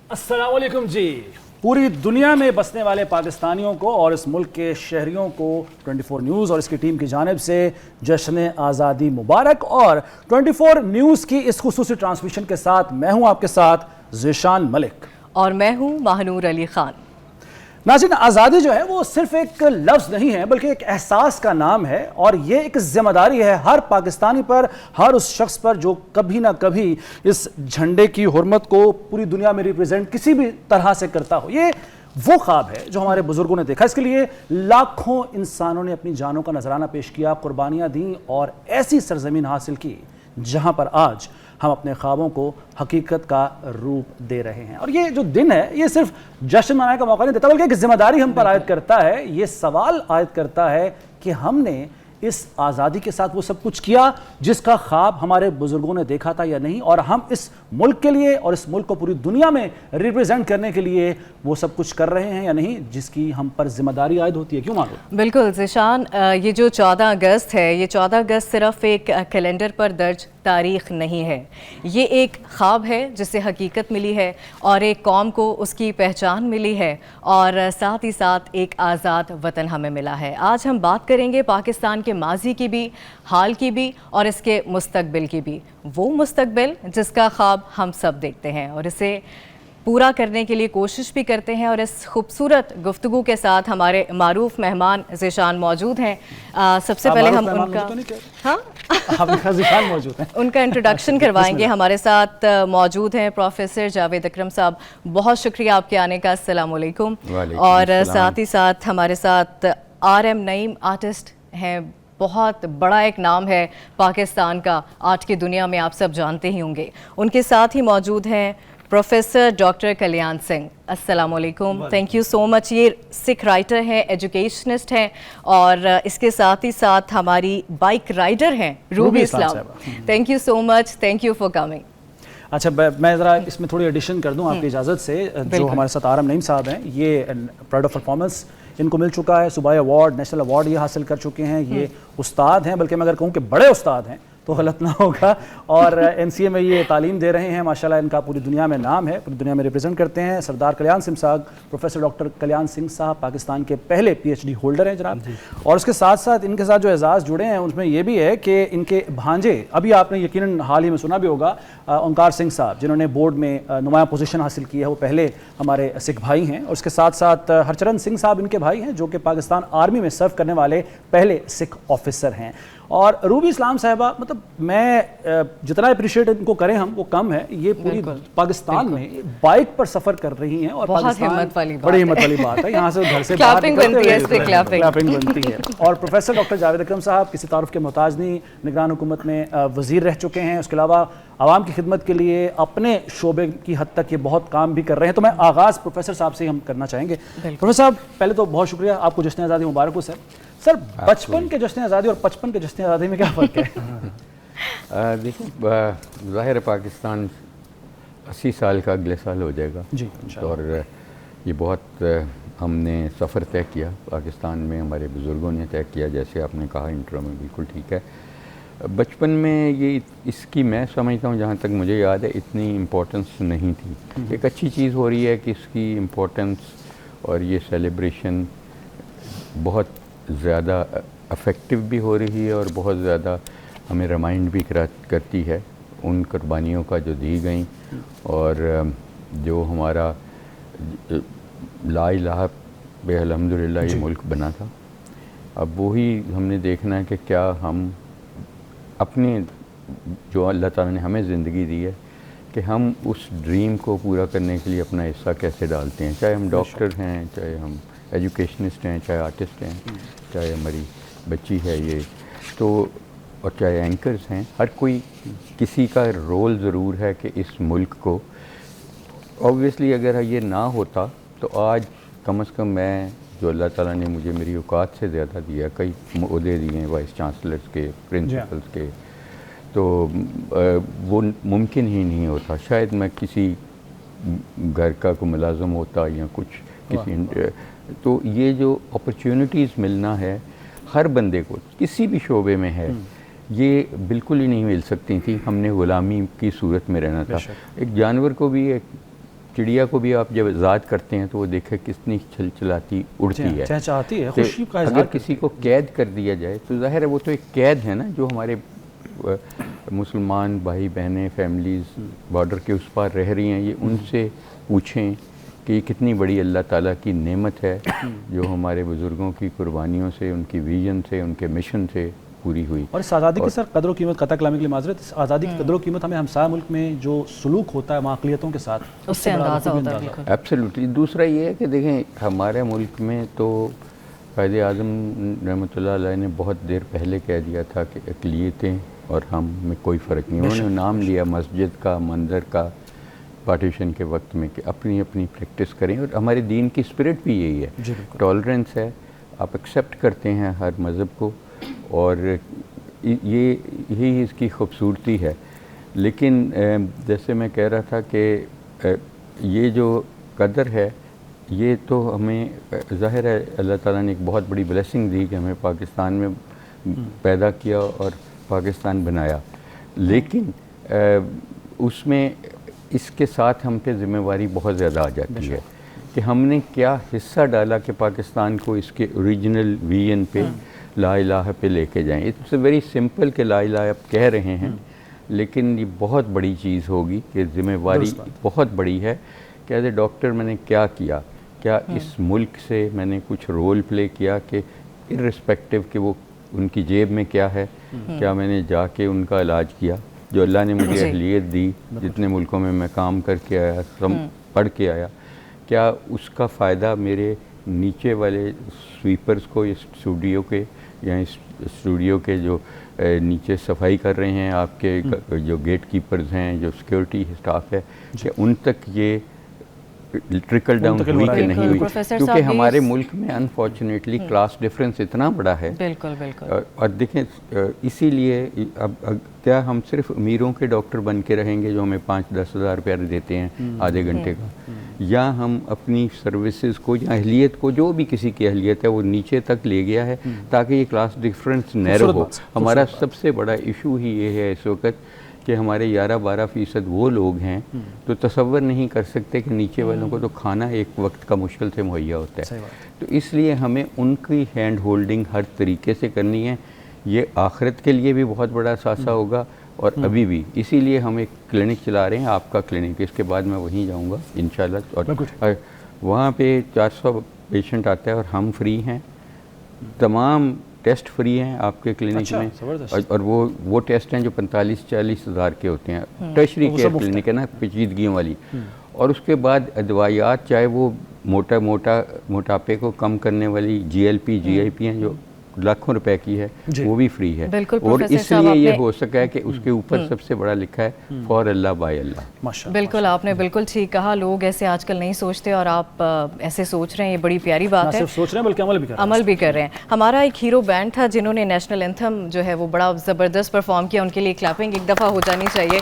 السلام علیکم جی. پوری دنیا میں بسنے والے پاکستانیوں کو اور اس ملک کے شہریوں کو 24 نیوز اور اس کی ٹیم کی جانب سے جشن آزادی مبارک. اور 24 نیوز کی اس خصوصی ٹرانسمیشن کے ساتھ میں ہوں آپ کے ساتھ ذیشان ملک اور میں ہوں ماہنور علی خان. ناظرین، آزادی جو ہے وہ صرف ایک لفظ نہیں ہے بلکہ ایک احساس کا نام ہے، اور یہ ایک ذمہ داری ہے ہر پاکستانی پر، ہر اس شخص پر جو کبھی نہ کبھی اس جھنڈے کی حرمت کو پوری دنیا میں ریپریزنٹ کسی بھی طرح سے کرتا ہو. یہ وہ خواب ہے جو ہمارے بزرگوں نے دیکھا. اس کے لیے لاکھوں انسانوں نے اپنی جانوں کا نذرانہ پیش کیا، قربانیاں دیں اور ایسی سرزمین حاصل کی جہاں پر آج ہم اپنے خوابوں کو حقیقت کا روپ دے رہے ہیں. اور یہ جو دن ہے یہ صرف جشن منانے کا موقع نہیں دیتا بلکہ ایک ذمہ داری ہم پر عائد کرتا ہے. یہ سوال عائد کرتا ہے کہ ہم نے اس آزادی کے ساتھ وہ سب کچھ کیا جس کا خواب ہمارے بزرگوں نے دیکھا تھا یا نہیں، اور ہم اس ملک کے لیے اور اس ملک کو پوری دنیا میں ریپریزنٹ کرنے کے لیے وہ سب کچھ کر رہے ہیں یا نہیں جس کی ہم پر ذمہ داری عائد ہوتی ہے. کیوں مانگو؟ بالکل ذیشان، یہ جو 14 اگست ہے، یہ 14 اگست صرف ایک کیلنڈر پر درج تاریخ نہیں ہے. یہ ایک خواب ہے جسے حقیقت ملی ہے اور ایک قوم کو اس کی پہچان ملی ہے، اور ساتھ ہی ساتھ ایک آزاد وطن ہمیں ملا ہے. آج ہم بات کریں گے پاکستان کے ماضی کی بھی، حال کی بھی اور اس کے مستقبل کی بھی. وہ مستقبل جس کا خواب ہم سب دیکھتے ہیں اور اسے پورا کرنے کے لیے کوشش بھی کرتے ہیں. اور اس خوبصورت گفتگو کے ساتھ ہمارے معروف مہمان ذیشان موجود ہیں. سب سے پہلے ہم ان کا انٹروڈکشن کروائیں گے. ہمارے ساتھ موجود ہیں پروفیسر جاوید اکرم صاحب. بہت شکریہ آپ کے آنے کا. السلام علیکم. اور ساتھ ہی ساتھ ہمارے ساتھ RM نعیم آرٹسٹ ہیں. بہت بڑا ایک نام ہے پاکستان کا، آرٹ کی دنیا میں آپ سب جانتے ہی ہوں گے. ان کے ساتھ ہی موجود ہیں پروفیسر ڈاکٹر کلیان سنگھ. السلام علیکم. تھینک یو سو مچ. یہ سکھ رائٹر ہیں، ایجوکیشنسٹ ہیں، اور اس کے ساتھ ہی ساتھ ہماری بائک رائڈر ہیں Rubi Islam. Thank you so much. Thank you for coming. اچھا، میں ذرا اس میں تھوڑی ایڈیشن کر دوں آپ کی اجازت سے. جو ہمارے ساتھ RM نعیم صاحب ہیں، یہ پرائڈ آف پرفارمنس ان کو مل چکا ہے، صوبائی ایوارڈ، نیشنل ایوارڈ یہ حاصل کر چکے ہیں. یہ استاد ہیں، بلکہ میں اگر کہوں کہ بڑے استاد ہیں تو غلط نہ ہوگا. اور NCA میں یہ تعلیم دے رہے ہیں. ماشاءاللہ ان کا پوری دنیا میں نام ہے، پوری دنیا میں ریپرزینٹ کرتے ہیں. سردار کلیان سنگھ صاحب، پروفیسر ڈاکٹر کلیان سنگھ صاحب پاکستان کے پہلے PhD ہولڈر ہیں جناب. اور اس کے ساتھ ساتھ ان کے ساتھ جو اعزاز جڑے ہیں اس میں یہ بھی ہے کہ ان کے بھانجے، ابھی آپ نے یقیناً حال ہی میں سنا بھی ہوگا، اومکار سنگھ صاحب جنہوں نے بورڈ میں نمایاں پوزیشن حاصل کی ہے، وہ پہلے ہمارے سکھ بھائی ہیں. اور اس کے ساتھ ساتھ ہرچرن سنگھ صاحب ان کے بھائی ہیں جو کہ پاکستان آرمی میں سرو کرنے والے پہلے سکھ آفیسر ہیں. اور روبی اسلام صاحبہ، مطلب میں جتنا اپریشیٹ ان کو کریں ہم وہ کم ہے. یہ پوری پاکستان میں بائک پر سفر کر رہی ہیں اور پاکستان بڑی ہمت والی بات ہے. یہاں سے گھر سے کلیپنگ بنتی ہے. اور پروفیسر ڈاکٹر جاوید اکرم صاحب کسی تعارف کے محتاج نہیں، نگران حکومت میں وزیر رہ چکے ہیں. اس کے علاوہ عوام کی خدمت کے لیے اپنے شعبے کی حد تک یہ بہت کام بھی کر رہے ہیں. تو میں آغاز پروفیسر صاحب سے ہم کرنا چاہیں گے. پروفیسر صاحب، پہلے تو بہت شکریہ، آپ کو جشن آزادی مبارک ہو. سر، بچپن کے جشن آزادی اور 55 کے جشن آزادی میں کیا فرق ہے؟ دیکھیں، ظاہر پاکستان 80 سال کا اگلے سال ہو جائے گا جی، اور یہ بہت ہم نے سفر طے کیا پاکستان میں، ہمارے بزرگوں نے طے کیا، جیسے آپ نے کہا انٹرو میں، بالکل ٹھیک ہے. بچپن میں یہ اس کی میں سمجھتا ہوں جہاں تک مجھے یاد ہے اتنی امپورٹنس نہیں تھی. ایک اچھی چیز ہو رہی ہے کہ اس کی امپورٹنس اور یہ سیلیبریشن بہت زیادہ افیکٹو بھی ہو رہی ہے اور بہت زیادہ ہمیں ریمائنڈ بھی کرتی ہے ان قربانیوں کا جو دی گئیں، اور جو ہمارا لا الہ بے الحمدللہ یہ ملک بنا تھا. اب وہی ہم نے دیکھنا ہے کہ کیا ہم اپنے جو اللہ تعالیٰ نے ہمیں زندگی دی ہے کہ ہم اس ڈریم کو پورا کرنے کے لیے اپنا حصہ کیسے ڈالتے ہیں، چاہے ہم ڈاکٹر ہیں، چاہے ہم ایجوکیشنسٹ ہیں، چاہے آرٹسٹ ہیں، چاہے ہماری بچی ہے یہ تو، اور چاہے اینکرز ہیں، ہر کوئی کسی کا رول ضرور ہے کہ اس ملک کو، اوبویسلی اگر یہ نہ ہوتا تو آج کم از کم میں جو اللہ تعالیٰ نے مجھے میری اوقات سے زیادہ دیا، کئی عہدے دیے ہیں وائس چانسلرز کے، پرنسپلز کے، تو وہ ممکن ہی نہیں ہوتا، شاید میں کسی گھر کا کوئی ملازم ہوتا یا کچھ کسی، تو یہ جو اپرچونٹیز ملنا ہے ہر بندے کو کسی بھی شعبے میں ہے، یہ بالکل ہی نہیں مل سکتی تھیں، ہم نے غلامی کی صورت میں رہنا تھا۔ ایک جانور کو بھی، ایک چڑیا کو بھی آپ جب آزاد کرتے ہیں تو وہ دیکھیں کتنی چھل چلاتی اڑتی ہے، چہچہاتی ہے، خوشی کا اظہار اگر کسی کو قید کر دیا جائے تو ظاہر ہے وہ تو ایک قید ہے نا، جو ہمارے مسلمان بھائی بہنیں فیملیز بارڈر کے اس پار رہ رہی ہیں، یہ ان سے پوچھیں کہ یہ کتنی بڑی اللہ تعالیٰ کی نعمت ہے جو ہمارے بزرگوں کی قربانیوں سے، ان کی ویژن سے، ان کے مشن سے پوری ہوئی۔ اور اس آزادی کی سر قدر و قیمت، قطع کلامی کے لیے معذرت، اس آزادی کی قدر و قیمت ہمیں ہمسایہ ملک میں جو سلوک ہوتا ہے معقلیتوں کے ساتھ اس سے اندازہ ہوتا ہے۔ بالکل ایبسلیوٹلی۔ دوسرا یہ ہے کہ دیکھیں ہمارے ملک میں تو قائد اعظم رحمۃ اللہ علیہ نے بہت دیر پہلے کہہ دیا تھا کہ اقلیتیں اور ہم میں کوئی فرق نہیں، انہوں نے نام لیا مسجد کا، مندر کا، پارٹیشن کے وقت میں کہ اپنی اپنی پریکٹس کریں، اور ہمارے دین کی اسپرٹ بھی یہی ہے، ٹالرنس ہے، آپ ایکسیپٹ کرتے ہیں ہر مذہب کو، اور یہی اس کی خوبصورتی ہے۔ لیکن جیسے میں کہہ رہا تھا کہ یہ جو قدر ہے یہ تو ہمیں ظاہر ہے اللہ تعالیٰ نے ایک بہت بڑی بلیسنگ دی کہ ہمیں پاکستان میں پیدا کیا اور پاکستان بنایا، لیکن اس میں اس کے ساتھ ہم پہ ذمہ داری بہت زیادہ آ جاتی ہے کہ ہم نے کیا حصہ ڈالا کہ پاکستان کو اس کے اوریجنل ویژن پہ، لا الہ پہ لے کے جائیں۔ اٹس ویری سمپل کہ لا الہ آپ کہہ رہے ہیں، لیکن یہ بہت بڑی چیز ہوگی کہ ذمہ داری بہت بڑی ہے کہ ایز اے ڈاکٹر میں نے کیا کیا اس ملک سے میں نے کچھ رول پلے کیا کہ ارسپیکٹو کہ وہ ان کی جیب میں کیا ہے، کیا میں نے جا کے ان کا علاج کیا، جو اللہ نے مجھے اہلیت دی، جتنے ملکوں میں میں کام کر کے آیا، پڑھ کے آیا، کیا اس کا فائدہ میرے نیچے والے سویپرز کو، اس اسٹوڈیو کے یا اس اسٹوڈیو کے جو نیچے صفائی کر رہے ہیں، آپ کے جو گیٹ کیپرز ہیں، جو سیکیورٹی اسٹاف ہے، کہ ان تک یہ ٹرکل ڈاؤن ہوئی کہ نہیں ہوئی، کیونکہ ہمارے ملک میں انفارچونیٹلی کلاس ڈفرینس اتنا بڑا ہے۔ بالکل بالکل۔ اور دیکھیں اسی لیے اب کیا ہم صرف امیروں کے ڈاکٹر بن کے رہیں گے جو ہمیں 5-10 ہزار روپیہ دیتے ہیں آدھے گھنٹے کا، یا ہم اپنی سروسز کو یا اہلیت کو، جو بھی کسی کی اہلیت ہے وہ نیچے تک لے گیا ہے تاکہ یہ کلاس ڈفرینس نیرو ہو۔ ہمارا سب سے بڑا ایشو ہی یہ ہے اس وقت کہ ہمارے 11-12% وہ لوگ ہیں تو تصور نہیں کر سکتے کہ نیچے والوں کو تو کھانا ایک وقت کا مشکل سے مہیا ہوتا ہے، تو اس لیے ہمیں ان کی ہینڈ ہولڈنگ ہر طریقے سے کرنی ہے۔ یہ آخرت کے لیے بھی بہت بڑا اثاثہ ہوگا اور ابھی بھی، اسی لیے ہم ایک کلینک چلا رہے ہیں، آپ کا کلینک، اس کے بعد میں وہیں جاؤں گا انشاءاللہ، اور وہاں پہ 400 پیشنٹ آتا ہے اور ہم فری ہیں، تمام ٹیسٹ فری ہیں آپ کے کلینک میں، اور وہ ٹیسٹ ہیں جو 45-40 ہزار کے ہوتے ہیں، ٹرشری کیئر کلینک ہے نا، پیچیدگیوں والی، اور اس کے بعد ادویات، چاہے وہ موٹاپے کو کم کرنے والی GLP GIP ہیں جو لاکھوں روپے کی ہے، وہ بھی فری ہے، اور اس لیے یہ ہو سکا ہے کہ اس کے اوپر سب سے بڑا لکھا ہے فار اللہ بائی اللہ۔ بالکل، آپ نے بالکل ٹھیک کہا، لوگ ایسے آج کل نہیں سوچتے اور آپ ایسے سوچ رہے ہیں، یہ بڑی پیاری بات ہے، صرف سوچ رہے ہیں بلکہ عمل بھی کر رہے ہیں۔ ہمارا ایک ہیرو بینڈ تھا جنہوں نے نیشنل اینتھم جو ہے وہ بڑا زبردست پرفارم کیا، ان کے لیے کلیپنگ ایک دفعہ ہو جانی چاہیے۔